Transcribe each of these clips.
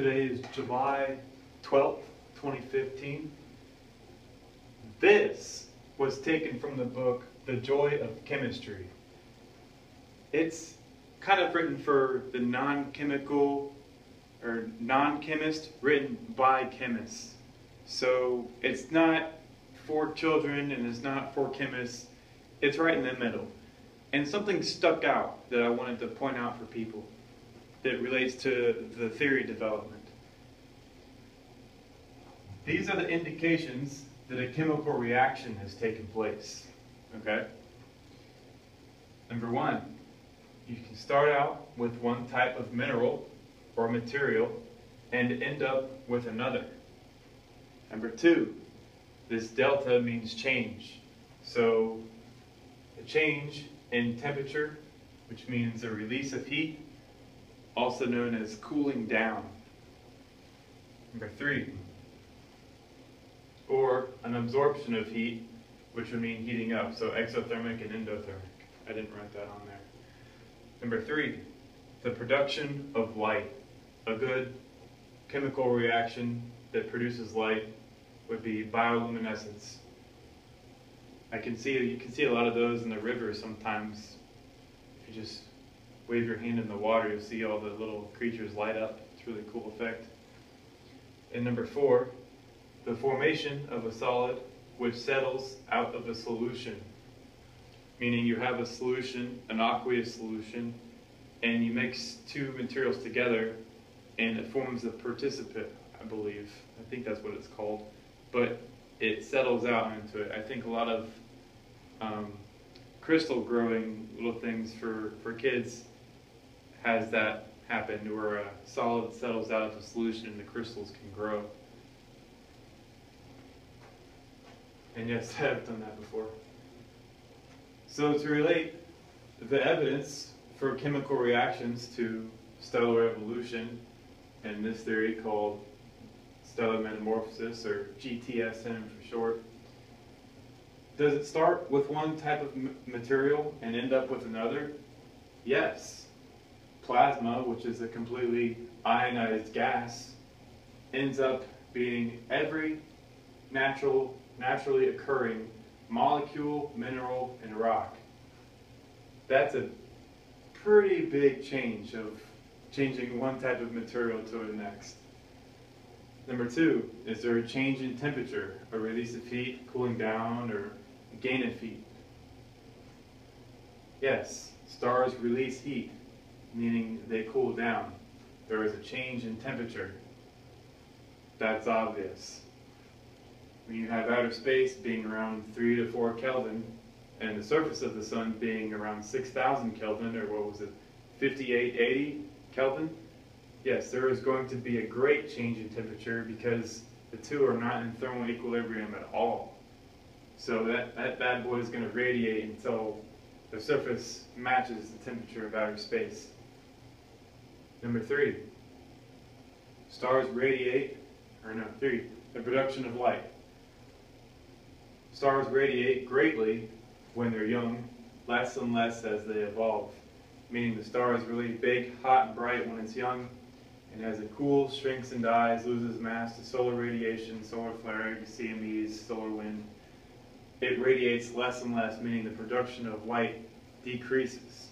Today is July 12th, 2015. This was taken from the book, The Joy of Chemistry. It's kind of written for the non-chemical or non-chemist, written by chemists. So it's not for children and it's not for chemists. It's right in the middle. And something stuck out that I wanted to point out for people that relates to the theory development. These are the indications that a chemical reaction has taken place. Okay? Number one, you can start out with one type of mineral or material and end up with another. Number two, this delta means change. So a change in temperature, which means a release of heat, also known as cooling down. Number three, or an absorption of heat, which would mean heating up, so exothermic and endothermic. I didn't write that on there. Number three, the production of light. A good chemical reaction that produces light would be bioluminescence. You can see a lot of those in the river sometimes. If you just wave your hand in the water, you'll see all the little creatures light up. It's a really cool effect. And number four, the formation of a solid which settles out of a solution. Meaning you have a solution, an aqueous solution, and you mix two materials together and it forms a participant, I believe. I think that's what it's called. But it settles out into it. I think a lot of crystal growing little things for kids has that happen, where a solid settles out of a solution and the crystals can grow. And yes, I've done that before. So to relate the evidence for chemical reactions to stellar evolution and this theory called stellar metamorphosis, or GTSM for short, does it start with one type of material and end up with another? Yes. Plasma, which is a completely ionized gas, ends up being every naturally occurring molecule, mineral, and rock. That's a pretty big change of changing one type of material to the next. Number two, is there a change in temperature, a release of heat, cooling down, or a gain of heat? Yes, stars release heat, meaning they cool down. There is a change in temperature. That's obvious. When you have outer space being around 3 to 4 Kelvin, and the surface of the sun being around 6,000 Kelvin, or what was it, 5880 Kelvin? Yes, there is going to be a great change in temperature because the two are not in thermal equilibrium at all. So that bad boy is going to radiate until the surface matches the temperature of outer space. Number three, stars radiate, the production of light. Stars radiate greatly when they're young, less and less as they evolve. Meaning the star is really big, hot, and bright when it's young, and as it cools, shrinks, and dies, loses mass to solar radiation, solar flare, CMEs, solar wind, it radiates less and less, meaning the production of light decreases.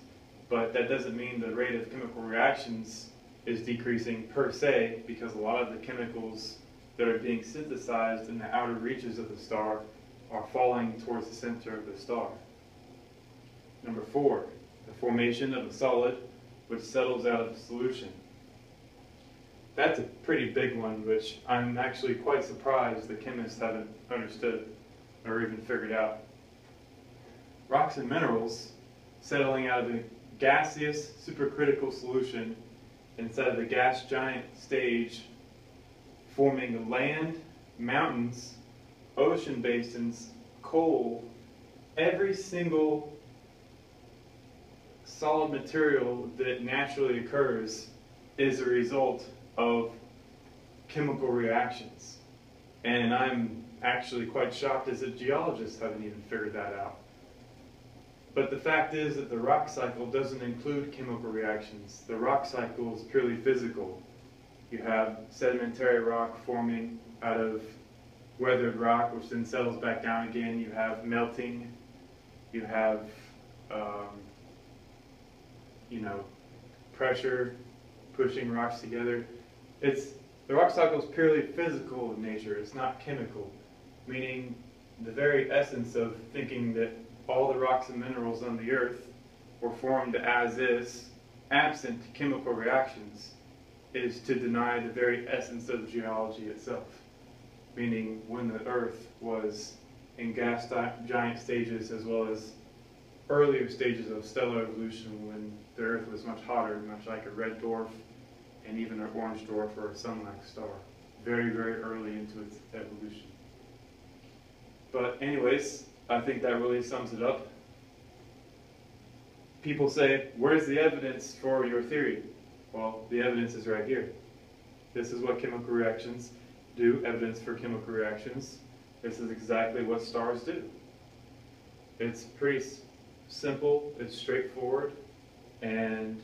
But that doesn't mean the rate of chemical reactions is decreasing per se, because a lot of the chemicals that are being synthesized in the outer reaches of the star are falling towards the center of the star. Number four, the formation of a solid which settles out of a solution. That's a pretty big one, which I'm actually quite surprised the chemists haven't understood or even figured out. Rocks and minerals settling out of a gaseous supercritical solution inside of the gas giant stage, forming land, mountains, ocean basins, coal. Every single solid material that naturally occurs is a result of chemical reactions. And I'm actually quite shocked as a geologist haven't even figured that out. But the fact is that the rock cycle doesn't include chemical reactions. The rock cycle is purely physical. You have sedimentary rock forming out of weathered rock, which then settles back down again. You have melting. You have, pressure pushing rocks together. The rock cycle is purely physical in nature. It's not chemical, meaning the very essence of thinking that all the rocks and minerals on the earth were formed as is, absent chemical reactions, is to deny the very essence of geology itself. Meaning when the earth was in gas giant stages as well as earlier stages of stellar evolution, when the earth was much hotter, much like a red dwarf and even an orange dwarf or a sun-like star. Very, very early into its evolution. But anyways, I think that really sums it up. People say, where's the evidence for your theory? Well, the evidence is right here. This is what chemical reactions do, evidence for chemical reactions. This is exactly what stars do. It's pretty simple, it's straightforward, and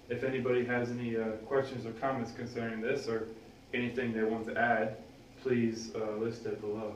if anybody has any questions or comments concerning this or anything they want to add, please list it below.